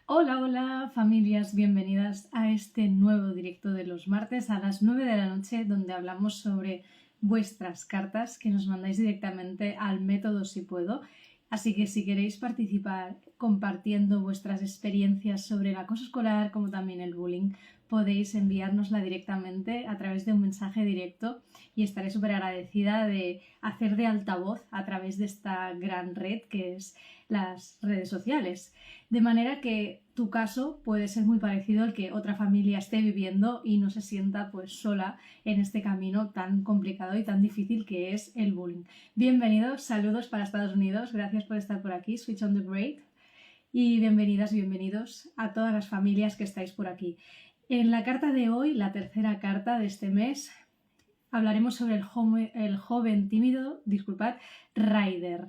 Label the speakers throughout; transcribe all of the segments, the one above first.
Speaker 1: Hola, hola familias, bienvenidas a este nuevo directo de los martes a las 9 de la noche donde hablamos sobre vuestras cartas que nos mandáis directamente al método Si Puedo. Así que si queréis participar compartiendo vuestras experiencias sobre el acoso escolar como también el bullying, podéis enviárnosla directamente a través de un mensaje directo y estaré súper agradecida de hacer de altavoz a través de esta gran red que es las redes sociales. De manera que tu caso puede ser muy parecido al que otra familia esté viviendo y no se sienta pues sola en este camino tan complicado y tan difícil que es el bullying. Bienvenidos, saludos para Estados Unidos, gracias por estar por aquí, Switch on the Break, y bienvenidas, bienvenidos a todas las familias que estáis por aquí. En la carta de hoy, la tercera carta de este mes, hablaremos sobre el joven tímido, Ryder.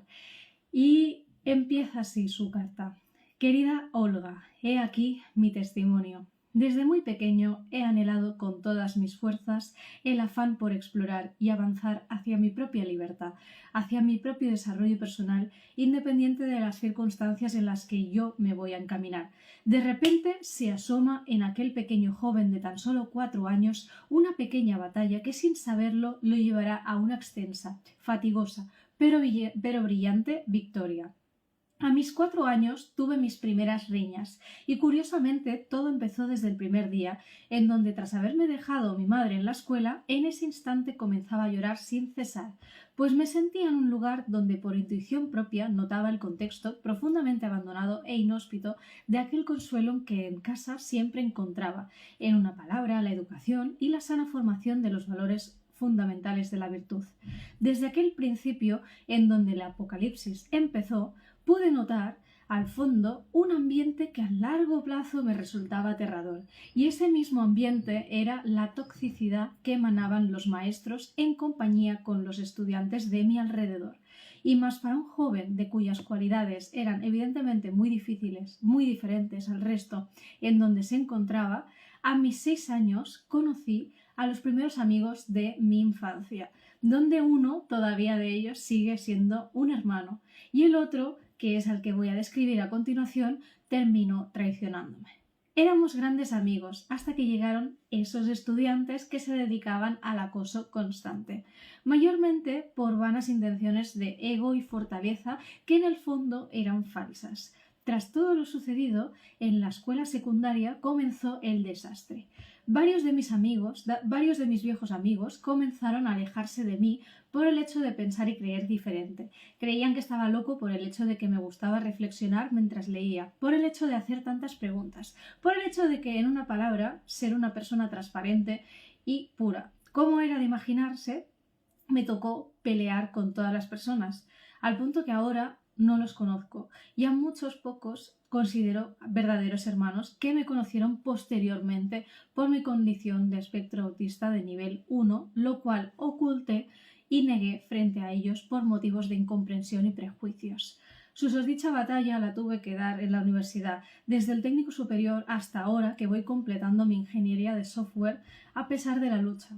Speaker 1: Y empieza así su carta. Querida Olga, he aquí mi testimonio. Desde muy pequeño he anhelado con todas mis fuerzas el afán por explorar y avanzar hacia mi propia libertad, hacia mi propio desarrollo personal, independiente de las circunstancias en las que yo me voy a encaminar. De repente se asoma en aquel pequeño joven de tan solo 4 años una pequeña batalla que sin saberlo lo llevará a una extensa, fatigosa, pero brillante victoria. A mis 4 años tuve mis primeras riñas y curiosamente todo empezó desde el primer día, en donde tras haberme dejado mi madre en la escuela, en ese instante comenzaba a llorar sin cesar, pues me sentía en un lugar donde por intuición propia notaba el contexto profundamente abandonado e inhóspito de aquel consuelo que en casa siempre encontraba, en una palabra, la educación y la sana formación de los valores fundamentales de la virtud. Desde aquel principio en donde el apocalipsis empezó, pude notar al fondo un ambiente que a largo plazo me resultaba aterrador, y ese mismo ambiente era la toxicidad que emanaban los maestros en compañía con los estudiantes de mi alrededor. Y más para un joven de cuyas cualidades eran evidentemente muy difíciles, muy diferentes al resto en donde se encontraba, a mis 6 años conocí a los primeros amigos de mi infancia, donde uno todavía de ellos sigue siendo un hermano y el otro, que es al que voy a describir a continuación, terminó traicionándome. Éramos grandes amigos hasta que llegaron esos estudiantes que se dedicaban al acoso constante, mayormente por vanas intenciones de ego y fortaleza que en el fondo eran falsas. Tras todo lo sucedido, en la escuela secundaria comenzó el desastre. Varios de mis viejos amigos comenzaron a alejarse de mí por el hecho de pensar y creer diferente. Creían que estaba loco por el hecho de que me gustaba reflexionar mientras leía, por el hecho de hacer tantas preguntas, por el hecho de que, en una palabra, ser una persona transparente y pura. Como era de imaginarse, me tocó pelear con todas las personas, al punto que ahora no los conozco y a muchos pocos considero verdaderos hermanos que me conocieron posteriormente por mi condición de espectro autista de nivel 1, lo cual oculté y negué frente a ellos por motivos de incomprensión y prejuicios. Su susdicha batalla la tuve que dar en la universidad, desde el técnico superior hasta ahora que voy completando mi ingeniería de software a pesar de la lucha.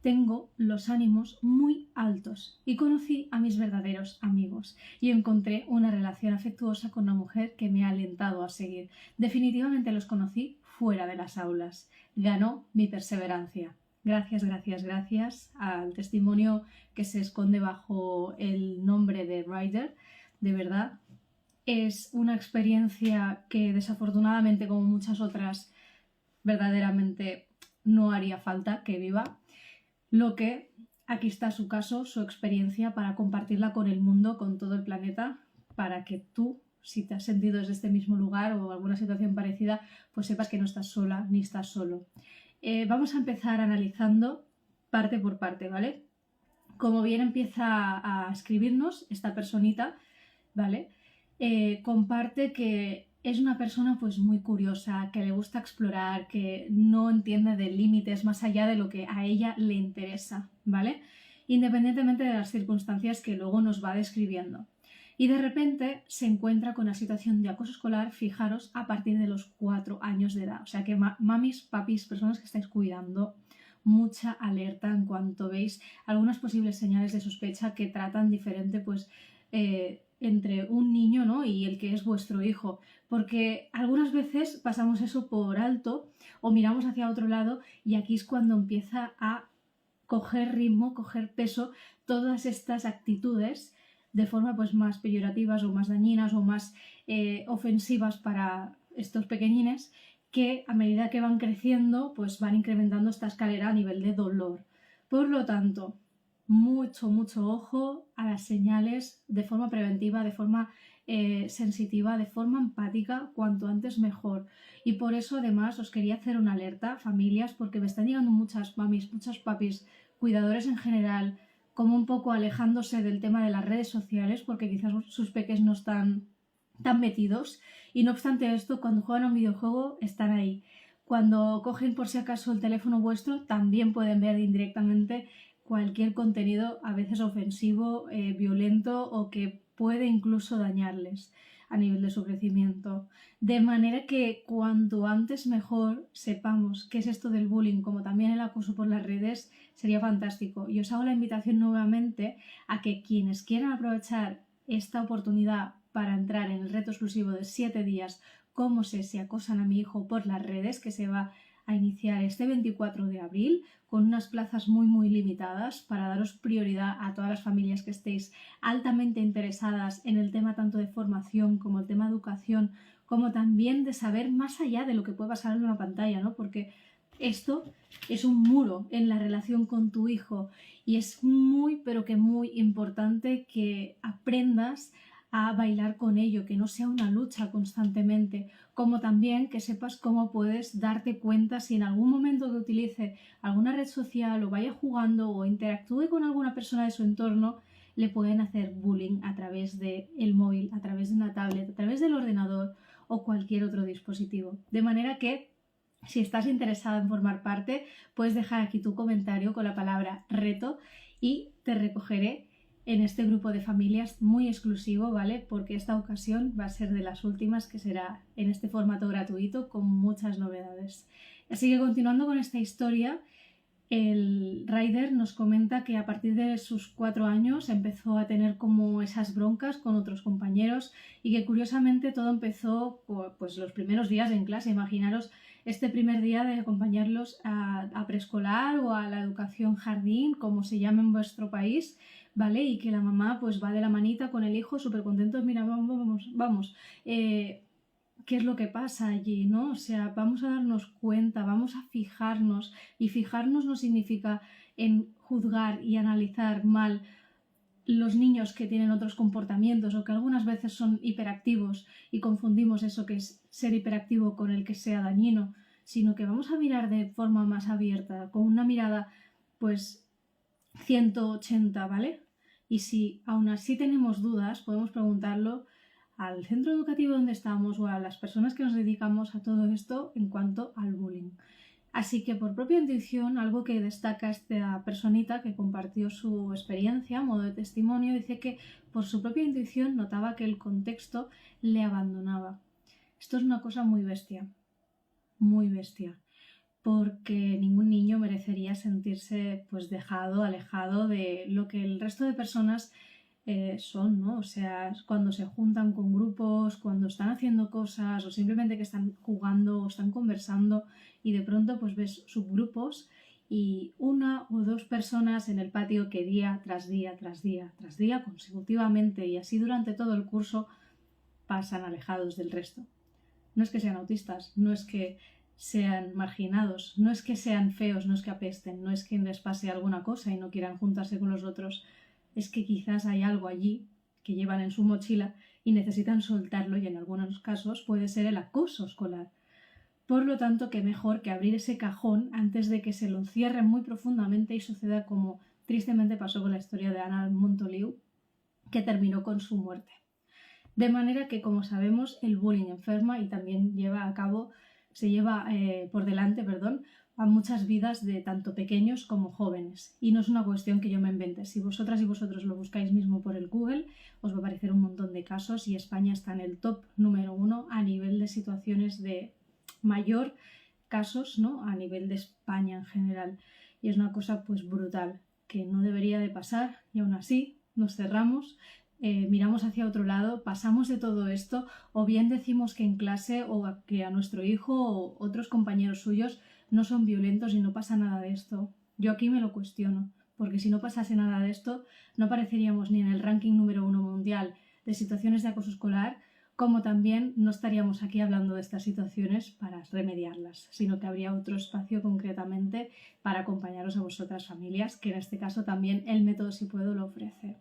Speaker 1: Tengo los ánimos muy altos y conocí a mis verdaderos amigos y encontré una relación afectuosa con una mujer que me ha alentado a seguir. Definitivamente los conocí fuera de las aulas. Ganó mi perseverancia. Gracias, gracias, gracias al testimonio que se esconde bajo el nombre de Ryder. De verdad, es una experiencia que desafortunadamente, como muchas otras, verdaderamente no haría falta que viva. Lo que aquí está su caso, su experiencia para compartirla con el mundo, con todo el planeta, para que tú, si te has sentido desde este mismo lugar o alguna situación parecida, pues sepas que no estás sola ni estás solo. Vamos a empezar analizando parte por parte, ¿vale? Como bien empieza a escribirnos esta personita, ¿vale? Comparte que es una persona pues muy curiosa, que le gusta explorar, que no entiende de límites más allá de lo que a ella le interesa, ¿vale? Independientemente de las circunstancias que luego nos va describiendo. Y de repente se encuentra con la situación de acoso escolar, fijaros, a partir de los 4 años de edad. O sea que mamis, papis, personas que estáis cuidando, mucha alerta en cuanto veis algunas posibles señales de sospecha que tratan diferente, pues entre un niño, ¿no?, y el que es vuestro hijo, porque algunas veces pasamos eso por alto o miramos hacia otro lado y aquí es cuando empieza a coger ritmo, coger peso todas estas actitudes de forma pues más peyorativas o más dañinas o más ofensivas para estos pequeñines, que a medida que van creciendo pues van incrementando esta escalera a nivel de dolor. Por lo tanto, mucho ojo a las señales de forma preventiva, de forma sensitiva, de forma empática, cuanto antes mejor. Y por eso además os quería hacer una alerta, familias, porque me están llegando muchas mamis, muchos papis, cuidadores en general, como un poco alejándose del tema de las redes sociales, porque quizás sus peques no están tan metidos, y no obstante esto, cuando juegan a un videojuego están ahí. Cuando cogen por si acaso el teléfono vuestro, también pueden ver indirectamente cualquier contenido a veces ofensivo, violento o que puede incluso dañarles a nivel de su crecimiento. De manera que cuanto antes mejor sepamos qué es esto del bullying, como también el acoso por las redes, sería fantástico. Y os hago la invitación nuevamente a que quienes quieran aprovechar esta oportunidad para entrar en el reto exclusivo de 7 días, cómo sé si acosan a mi hijo por las redes, que se va a iniciar este 24 de abril con unas plazas muy limitadas para daros prioridad a todas las familias que estéis altamente interesadas en el tema tanto de formación como el tema de educación, como también de saber más allá de lo que puede pasar en una pantalla, ¿no? Porque esto es un muro en la relación con tu hijo y es muy, pero que muy importante que aprendas a bailar con ello, que no sea una lucha constantemente, como también que sepas cómo puedes darte cuenta si en algún momento que utilice alguna red social o vaya jugando o interactúe con alguna persona de su entorno, le pueden hacer bullying a través del móvil, a través de una tablet, a través del ordenador o cualquier otro dispositivo. De manera que si estás interesada en formar parte, puedes dejar aquí tu comentario con la palabra reto y te recogeré en este grupo de familias muy exclusivo, ¿vale? Porque esta ocasión va a ser de las últimas, que será en este formato gratuito con muchas novedades. Así que continuando con esta historia, el Ryder nos comenta que a partir de sus 4 años empezó a tener como esas broncas con otros compañeros y que curiosamente todo empezó pues los primeros días en clase. Imaginaros este primer día de acompañarlos a preescolar o a la educación jardín, como se llama en vuestro país, ¿vale? Y que la mamá pues va de la manita con el hijo súper contentos, mira, vamos, qué es lo que pasa allí, ¿no? O sea, vamos a darnos cuenta, vamos a fijarnos, y fijarnos no significa en juzgar y analizar mal los niños que tienen otros comportamientos o que algunas veces son hiperactivos y confundimos eso que es ser hiperactivo con el que sea dañino, sino que vamos a mirar de forma más abierta, con una mirada pues 180, ¿vale? Y si aún así tenemos dudas, podemos preguntarlo al centro educativo donde estamos o a las personas que nos dedicamos a todo esto en cuanto al bullying. Así que por propia intuición, algo que destaca esta personita que compartió su experiencia a modo de testimonio, dice que por su propia intuición notaba que el contexto le abandonaba. Esto es una cosa muy bestia, porque ningún niño merecería sentirse pues dejado, alejado de lo que el resto de personas son, ¿no? O sea, cuando se juntan con grupos, cuando están haciendo cosas o simplemente que están jugando o están conversando y de pronto pues ves subgrupos y una o dos personas en el patio que día tras día consecutivamente y así durante todo el curso pasan alejados del resto. No es que sean autistas, no es que sean marginados, no es que sean feos, no es que apesten, no es que les pase alguna cosa y no quieran juntarse con los otros, es que quizás hay algo allí que llevan en su mochila y necesitan soltarlo, y en algunos casos puede ser el acoso escolar. Por lo tanto, qué mejor que abrir ese cajón antes de que se lo cierren muy profundamente y suceda como tristemente pasó con la historia de Anna Montoliu, que terminó con su muerte. De manera que, como sabemos, el bullying enferma y también se lleva por delante, a muchas vidas de tanto pequeños como jóvenes. Y no es una cuestión que yo me invente. Si vosotras y vosotros lo buscáis mismo por el Google, os va a aparecer un montón de casos y España está en el top número 1 a nivel de situaciones de mayor casos, ¿no? A nivel de España en general. Y es una cosa pues brutal, que no debería de pasar y aún así nos cerramos miramos hacia otro lado, pasamos de todo esto, o bien decimos que en clase o que a nuestro hijo o otros compañeros suyos no son violentos y no pasa nada de esto. Yo aquí me lo cuestiono, porque si no pasase nada de esto, no apareceríamos ni en el ranking número 1 mundial de situaciones de acoso escolar, como también no estaríamos aquí hablando de estas situaciones para remediarlas, sino que habría otro espacio concretamente para acompañaros a vosotras familias, que en este caso también el método Si Puedo lo ofrece.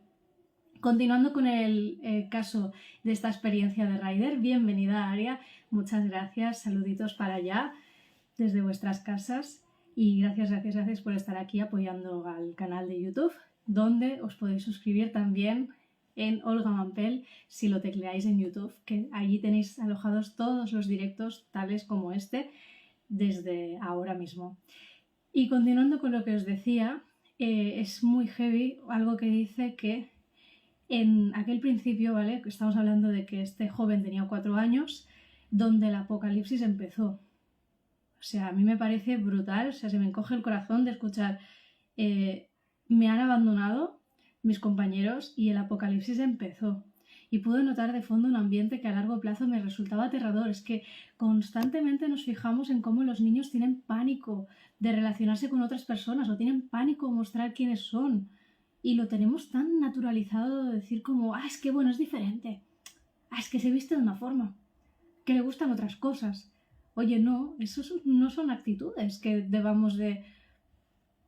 Speaker 1: Continuando con el caso de esta experiencia de Ryder, bienvenida Aria, muchas gracias, saluditos para allá desde vuestras casas y gracias por estar aquí apoyando al canal de YouTube, donde os podéis suscribir también en Olga Mampel si lo tecleáis en YouTube, que allí tenéis alojados todos los directos tales como este desde ahora mismo. Y continuando con lo que os decía, es muy heavy algo que dice que en aquel principio, ¿vale? Estamos hablando de que este joven tenía 4 años, donde el apocalipsis empezó. O sea, a mí me parece brutal, o sea, se me encoge el corazón de escuchar me han abandonado mis compañeros y el apocalipsis empezó. Y pude notar de fondo un ambiente que a largo plazo me resultaba aterrador. Es que constantemente nos fijamos en cómo los niños tienen pánico de relacionarse con otras personas o tienen pánico de mostrar quiénes son. Y lo tenemos tan naturalizado de decir como, es que bueno, es diferente. Es que se viste de una forma. Que le gustan otras cosas. Oye, no, esos no son actitudes que debamos de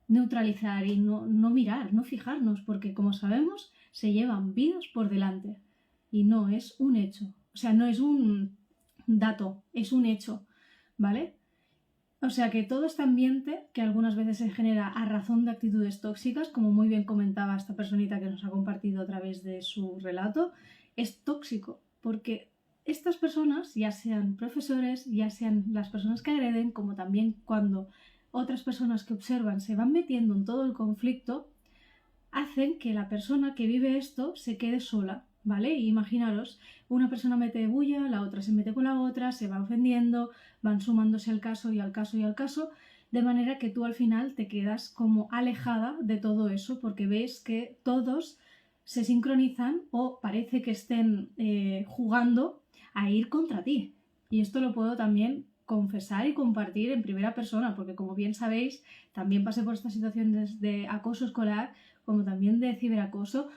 Speaker 1: neutralizar y no mirar, no fijarnos, porque como sabemos, se llevan vidas por delante. Y no es un hecho. O sea, no es un dato, es un hecho, ¿vale? O sea que todo este ambiente que algunas veces se genera a razón de actitudes tóxicas, como muy bien comentaba esta personita que nos ha compartido a través de su relato, es tóxico, porque estas personas, ya sean profesores, ya sean las personas que agreden, como también cuando otras personas que observan se van metiendo en todo el conflicto, hacen que la persona que vive esto se quede sola, ¿vale? Y imaginaros, una persona mete bulla, la otra se mete con la otra, se va ofendiendo, van sumándose al caso y al caso y al caso, de manera que tú al final te quedas como alejada de todo eso porque ves que todos se sincronizan o parece que estén jugando a ir contra ti. Y esto lo puedo también confesar y compartir en primera persona, porque como bien sabéis, también pasé por estas situaciones de acoso escolar, como también de ciberacoso,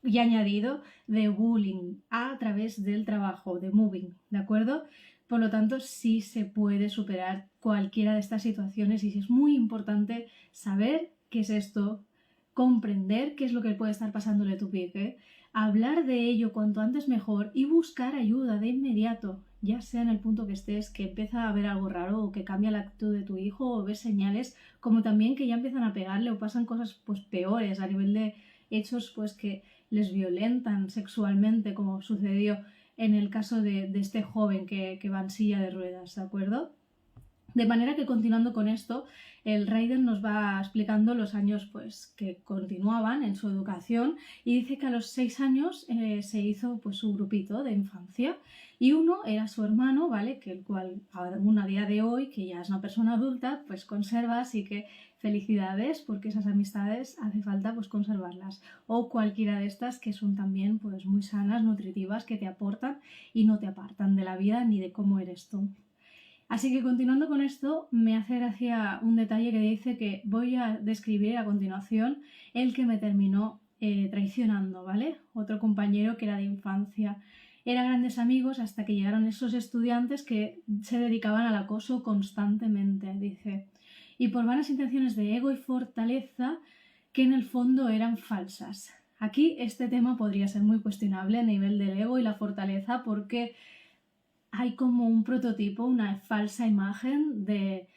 Speaker 1: y añadido de bullying a través del trabajo, de moving, ¿de acuerdo? Por lo tanto, sí se puede superar cualquiera de estas situaciones y sí es muy importante saber qué es esto, comprender qué es lo que puede estar pasándole a tu pique, hablar de ello cuanto antes mejor y buscar ayuda de inmediato, ya sea en el punto que estés, que empieza a haber algo raro o que cambia la actitud de tu hijo o ves señales, como también que ya empiezan a pegarle o pasan cosas pues peores a nivel de hechos pues que les violentan sexualmente, como sucedió en el caso de este joven que va en silla de ruedas, ¿de acuerdo? De manera que continuando con esto, el Ryder nos va explicando los años pues, que continuaban en su educación y dice que a los 6 años se hizo pues, su grupito de infancia y uno era su hermano, ¿vale? Que el cual aún a día de hoy, que ya es una persona adulta, pues conserva, así que felicidades porque esas amistades hace falta pues conservarlas o cualquiera de estas que son también pues muy sanas, nutritivas, que te aportan y no te apartan de la vida ni de cómo eres tú. Así que continuando con esto, me hace gracia un detalle que dice que voy a describir a continuación el que me terminó traicionando, ¿vale? Otro compañero que era de infancia. Eran grandes amigos hasta que llegaron esos estudiantes que se dedicaban al acoso constantemente, dice. Y por vanas intenciones de ego y fortaleza que en el fondo eran falsas. Aquí este tema podría ser muy cuestionable a nivel del ego y la fortaleza porque hay como un prototipo, una falsa imagen de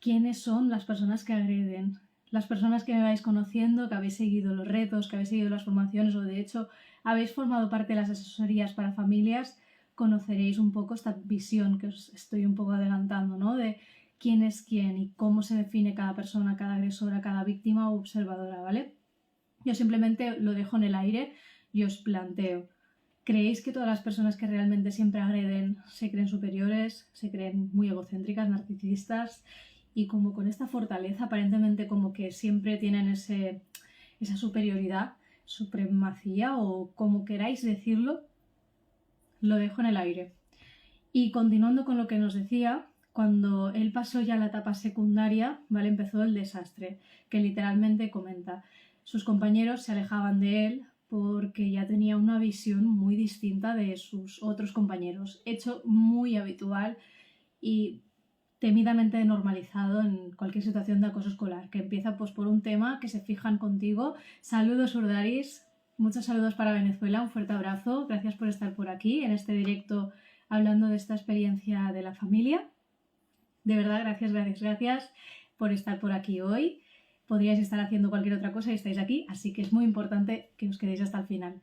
Speaker 1: quiénes son las personas que agreden. Las personas que me vais conociendo, que habéis seguido los retos, que habéis seguido las formaciones o de hecho habéis formado parte de las asesorías para familias, conoceréis un poco esta visión que os estoy un poco adelantando, ¿no? De quién es quién y cómo se define cada persona, cada agresora, cada víctima o observadora, ¿vale? Yo simplemente lo dejo en el aire y os planteo. ¿Creéis que todas las personas que realmente siempre agreden se creen superiores, se creen muy egocéntricas, narcisistas y como con esta fortaleza aparentemente como que siempre tienen esa superioridad supremacía o como queráis decirlo, lo dejo en el aire. Y continuando con lo que nos decía, cuando él pasó ya a la etapa secundaria, ¿vale? Empezó el desastre, que literalmente comenta. Sus compañeros se alejaban de él porque ya tenía una visión muy distinta de sus otros compañeros, hecho muy habitual y temidamente normalizado en cualquier situación de acoso escolar, que empieza pues por un tema que se fijan contigo. Saludos, Urdaris, muchos saludos para Venezuela, un fuerte abrazo, gracias por estar por aquí en este directo hablando de esta experiencia de la familia. De verdad, gracias por estar por aquí hoy. Podríais estar haciendo cualquier otra cosa y estáis aquí, así que es muy importante que os quedéis hasta el final.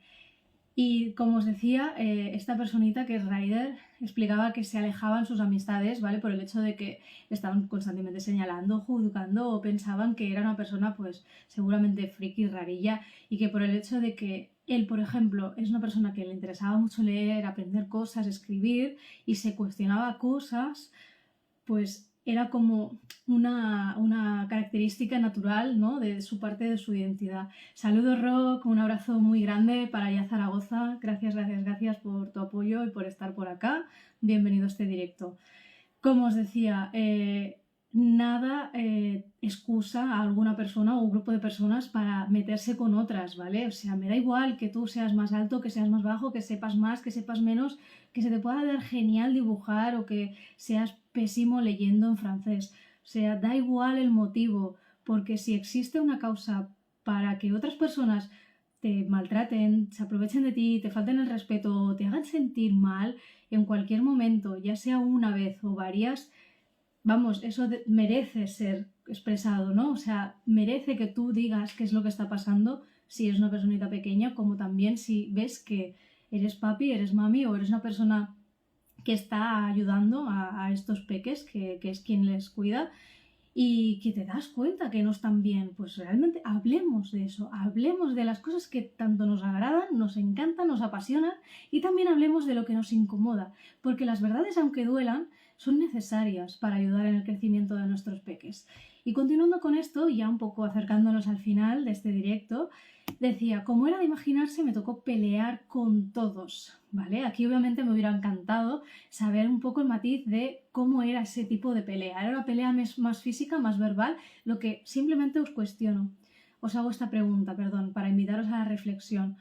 Speaker 1: Y como os decía, esta personita que es Ryder explicaba que se alejaban sus amistades, ¿vale? Por el hecho de que estaban constantemente señalando, juzgando o pensaban que era una persona pues seguramente friki, rarilla, y que por el hecho de que él, por ejemplo, es una persona que le interesaba mucho leer, aprender cosas, escribir y se cuestionaba cosas, pues era como una característica natural, ¿no? De su parte de su identidad. Saludos, Rock, un abrazo muy grande para allá Zaragoza. Gracias por tu apoyo y por estar por acá. Bienvenido a este directo. Como os decía, nada excusa a alguna persona o un grupo de personas para meterse con otras, ¿vale? O sea, me da igual que tú seas más alto, que seas más bajo, que sepas más, que sepas menos, que se te pueda dar genial dibujar o que seas pésimo leyendo en francés. O sea, da igual el motivo, porque si existe una causa para que otras personas te maltraten, se aprovechen de ti, te falten el respeto o te hagan sentir mal en cualquier momento, ya sea una vez o varias, vamos, eso merece ser expresado, ¿no? O sea, merece que tú digas qué es lo que está pasando si eres una personita pequeña, como también si ves que eres papi, eres mami o eres una persona que está ayudando a estos peques, que es quien les cuida, y que te das cuenta que no están bien. Pues realmente hablemos de eso, hablemos de las cosas que tanto nos agradan, nos encantan, nos apasionan, y también hablemos de lo que nos incomoda, porque las verdades, aunque duelan, son necesarias para ayudar en el crecimiento de nuestros peques. Y continuando con esto, ya un poco acercándonos al final de este directo, decía, como era de imaginarse, me tocó pelear con todos, ¿vale? Aquí obviamente me hubiera encantado saber un poco el matiz de cómo era ese tipo de pelea. ¿Era una pelea más física, más verbal? Lo que simplemente os cuestiono. Os hago esta pregunta, perdón, para invitaros a la reflexión.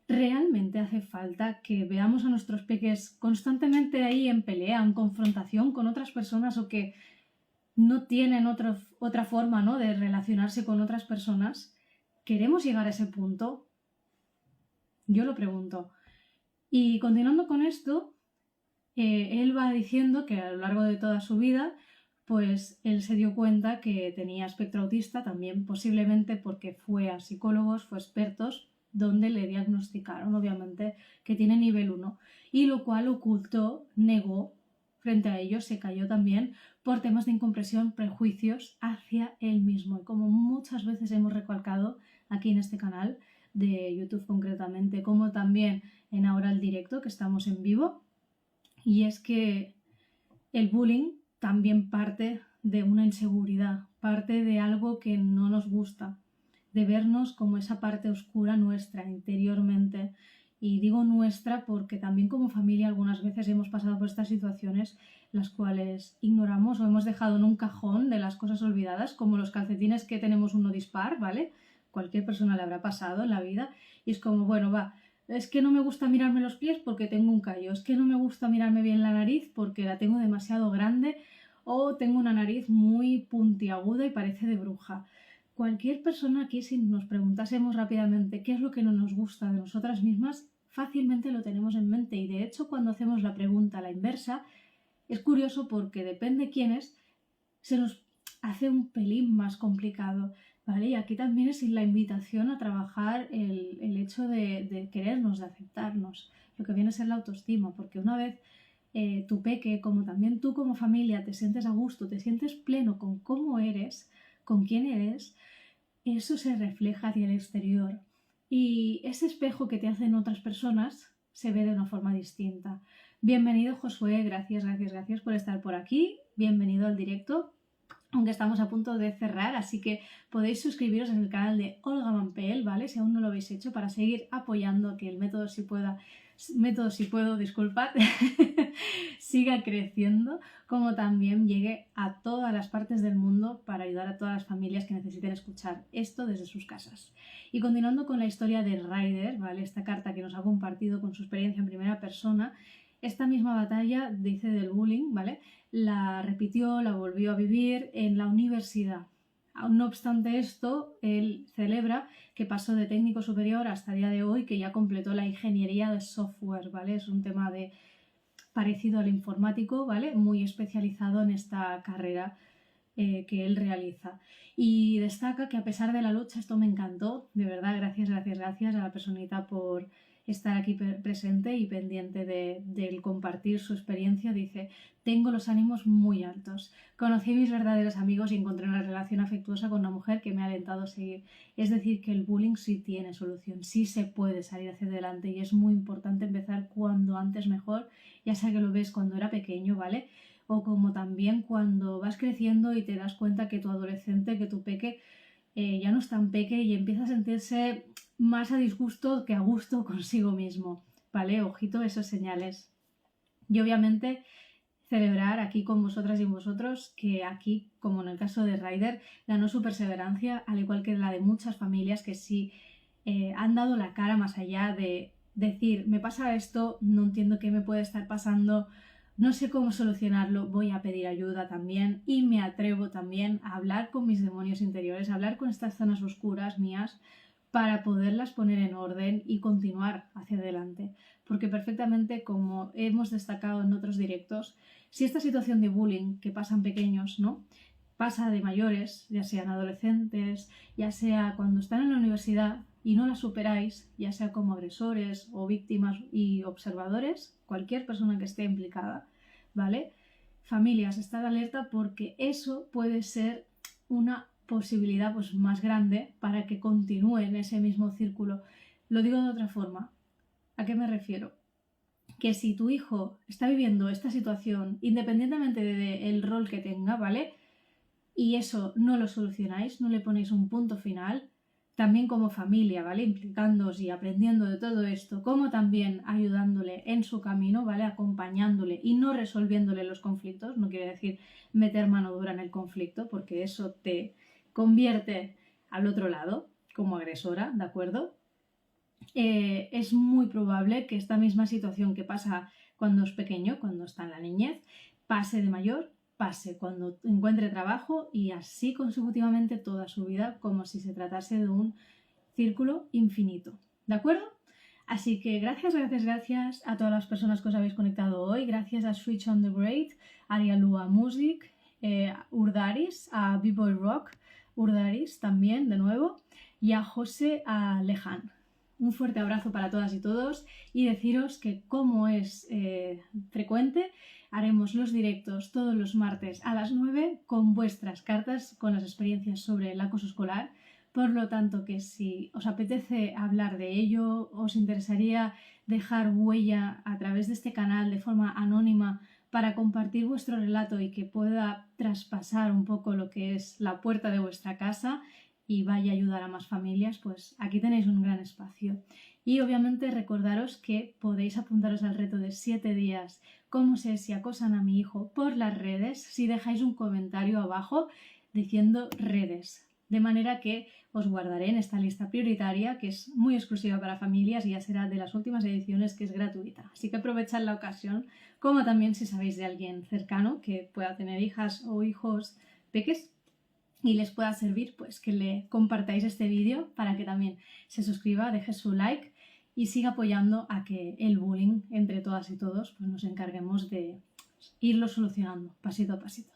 Speaker 1: ¿Realmente hace falta que veamos a nuestros peques constantemente ahí en pelea, en confrontación con otras personas o que no tienen otra forma, ¿no?, de relacionarse con otras personas? ¿Queremos llegar a ese punto? Yo lo pregunto. Y continuando con esto, él va diciendo que a lo largo de toda su vida, pues él se dio cuenta que tenía espectro autista, también posiblemente porque fue a psicólogos, fue a expertos, donde le diagnosticaron, obviamente, que tiene nivel 1, y lo cual ocultó, negó frente a ellos, se cayó también por temas de incompresión, prejuicios hacia él mismo. Y como muchas veces hemos recalcado aquí en este canal de YouTube concretamente, como también en Ahora el Directo, que estamos en vivo, y es que el bullying también parte de una inseguridad, parte de algo que no nos gusta, de vernos como esa parte oscura nuestra interiormente. Y digo nuestra porque también como familia algunas veces hemos pasado por estas situaciones las cuales ignoramos o hemos dejado en un cajón de las cosas olvidadas, como los calcetines que tenemos uno dispar, ¿vale? Cualquier persona le habrá pasado en la vida y es como, bueno, va, es que no me gusta mirarme los pies porque tengo un callo, es que no me gusta mirarme bien la nariz porque la tengo demasiado grande o tengo una nariz muy puntiaguda y parece de bruja. Cualquier persona aquí, si nos preguntásemos rápidamente qué es lo que no nos gusta de nosotras mismas, fácilmente lo tenemos en mente. Y de hecho, cuando hacemos la pregunta a la inversa, es curioso porque depende quién es, se nos hace un pelín más complicado, ¿vale? Y aquí también es la invitación a trabajar el hecho de querernos, de aceptarnos, lo que viene a ser la autoestima, porque una vez tu peque, como también tú como familia, te sientes a gusto, te sientes pleno con cómo eres, con quién eres, eso se refleja hacia el exterior. Y ese espejo que te hacen otras personas se ve de una forma distinta. Bienvenido, Josué, gracias por estar por aquí. Bienvenido al directo. aunque estamos a punto de cerrar, así que podéis suscribiros en el canal de Olga Mampel, ¿vale? Si aún no lo habéis hecho, para seguir apoyando que el método si puedo, disculpad, siga creciendo, como también llegue a todas las partes del mundo para ayudar a todas las familias que necesiten escuchar esto desde sus casas. Y continuando con la historia de Ryder, ¿vale? Esta carta que nos ha compartido con su experiencia en primera persona, esta misma batalla, dice, del bullying, ¿vale? La repitió, la volvió a vivir en la universidad. No obstante esto, él celebra que pasó de técnico superior hasta el día de hoy, que ya completó la ingeniería de software, ¿vale? Es un tema parecido al informático, ¿vale? Muy especializado en esta carrera que él realiza. Y destaca que a pesar de la lucha, esto me encantó, de verdad, gracias a la personita por estar aquí presente y pendiente del compartir su experiencia. Dice: tengo los ánimos muy altos. Conocí a mis verdaderos amigos y encontré una relación afectuosa con una mujer que me ha alentado a seguir. Es decir, que el bullying sí tiene solución, sí se puede salir hacia adelante y es muy importante empezar cuando antes mejor, ya sea que lo ves cuando era pequeño, ¿vale? O como también cuando vas creciendo y te das cuenta que tu adolescente, que tu peque, ya no es tan peque y empieza a sentirse más a disgusto que a gusto consigo mismo, ¿vale? Ojito a esas señales. Y obviamente celebrar aquí con vosotras y vosotros que aquí, como en el caso de Ryder, ganó su perseverancia, al igual que la de muchas familias que sí han dado la cara más allá de decir: me pasa esto, no entiendo qué me puede estar pasando, no sé cómo solucionarlo, voy a pedir ayuda también y me atrevo también a hablar con mis demonios interiores, a hablar con estas zonas oscuras mías para poderlas poner en orden y continuar hacia adelante. Porque perfectamente, como hemos destacado en otros directos, si esta situación de bullying que pasan pequeños, ¿no?, pasa de mayores, ya sean adolescentes, ya sea cuando están en la universidad y no la superáis, ya sea como agresores o víctimas y observadores, cualquier persona que esté implicada, ¿vale? Familias, estad alerta porque eso puede ser una posibilidad pues más grande para que continúe en ese mismo círculo. Lo digo de otra forma. ¿A qué me refiero? Que si tu hijo está viviendo esta situación, independientemente del rol que tenga, ¿vale?, y eso no lo solucionáis, no le ponéis un punto final, también como familia, ¿vale?, implicándoos y aprendiendo de todo esto, como también ayudándole en su camino, ¿vale?, acompañándole y no resolviéndole los conflictos. No quiere decir meter mano dura en el conflicto, porque eso te convierte al otro lado como agresora, ¿de acuerdo? Es muy probable que esta misma situación que pasa cuando es pequeño, cuando está en la niñez, pase de mayor, pase cuando encuentre trabajo y así consecutivamente toda su vida, como si se tratase de un círculo infinito. ¿De acuerdo? Así que gracias a todas las personas que os habéis conectado hoy. Gracias a Switch on the Braid, Arialua Music, Urdaris, a B-Boy Rock, Urdaris también, de nuevo, y a José Alejan. Un fuerte abrazo para todas y todos y deciros que, como es frecuente, haremos los directos todos los martes a las 9 con vuestras cartas, con las experiencias sobre el acoso escolar. Por lo tanto, que si os apetece hablar de ello, os interesaría dejar huella a través de este canal de forma anónima para compartir vuestro relato y que pueda traspasar un poco lo que es la puerta de vuestra casa y vaya a ayudar a más familias, pues aquí tenéis un gran espacio. Y obviamente recordaros que podéis apuntaros al reto de 7 días, cómo sé si acosan a mi hijo, por las redes, si dejáis un comentario abajo diciendo redes. De manera que os guardaré en esta lista prioritaria, que es muy exclusiva para familias y ya será de las últimas ediciones, que es gratuita. Así que aprovechad la ocasión, como también si sabéis de alguien cercano que pueda tener hijas o hijos peques y les pueda servir, pues que le compartáis este vídeo para que también se suscriba, deje su like y siga apoyando a que el bullying entre todas y todos pues nos encarguemos de irlo solucionando pasito a pasito.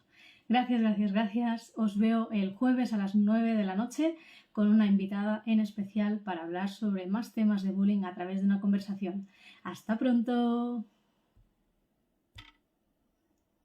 Speaker 1: Gracias. Os veo el jueves a las 9 de la noche con una invitada en especial para hablar sobre más temas de bullying a través de una conversación. ¡Hasta pronto!